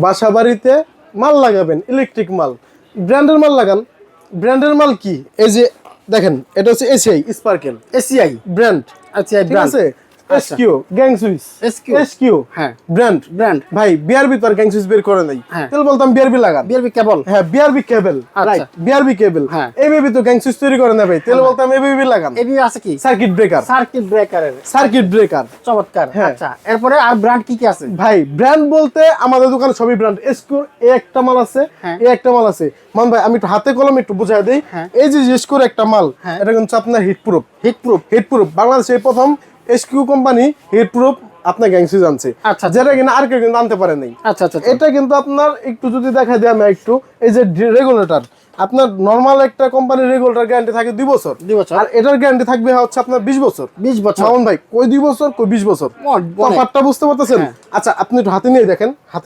বাসা বাড়িতে মাল লাগাবেন, ইলেকট্রিক মাল, ব্র্যান্ডের মাল লাগান। ব্র্যান্ডের মাল কি, এই যে দেখেন, এটা হচ্ছে এসিআই স্পার্কেল, এসিআই ব্র্যান্ড। আচ্ছা ঠিক আছে, এসকিউ গ্যাং সুইচ, এসকিউ হ্যাঁ ব্র্যান্ড। ব্র্যান্ড ভাই বিআরবি তো আর গ্যাং সুইচ বের করে নাই, হ্যাঁ। তাহলে বলতাম বিআরবি লাগান। বিআরবি কেবল, হ্যাঁ বিআরবি কেবল, রাইট, বিআরবি কেবল। হ্যাঁ। এবিবি তো গ্যাং সুইচ তৈরি করে না ভাই, তাহলে বলতাম এবিবি লাগান। এবি আছে কি? সার্কিট ব্রেকার, সার্কিট ব্রেকারের, সার্কিট ব্রেকার। চমৎকার। হ্যাঁ। আচ্ছা, এরপরে আর ব্র্যান্ড কি কি আছে? ভাই ব্র্যান্ড বলতে আমাদের দোকানে সবই ব্র্যান্ড। এসকোর এ একটা মাল আছে, হ্যাঁ। এ একটা মাল আছে। মান ভাই আমি একটু হাতে কলমে একটু বুঝাই দেই। হ্যাঁ। এই যে এসকোর একটা মাল, হ্যাঁ। এটা কিন্তু আপনার heat proof, heat proof. Heat proof. বাংলাদেশে প্রথম এসকিউ কোম্পানি হিট প্রুফ আপনার গ্যাং সুইচ আনছে, আচ্ছা, যেটা কিনা আর কেউ কিন্তু আনতে পারে নাই। আচ্ছা আচ্ছা, এটা কিন্তু আপনার একটু যদি দেখা দেয় আমি একটু, এই যে রেগুলেটর, আপনার নরমাল একটা কোম্পানির রেগুলেটর গ্যারান্টি থাকে 2 বছর, 2 বছর। আর এটার গ্যারান্টি থাকবে হচ্ছে আপনার 20 বছর। 20 বছর। মামুন ভাই কই 2 বছর কই 20 বছর, অনেক। তফাৎটা বুঝতে পারতেছেন? হ্যাঁ। আচ্ছা আপনি একটু হাতে নিয়ে দেখেন, হাতে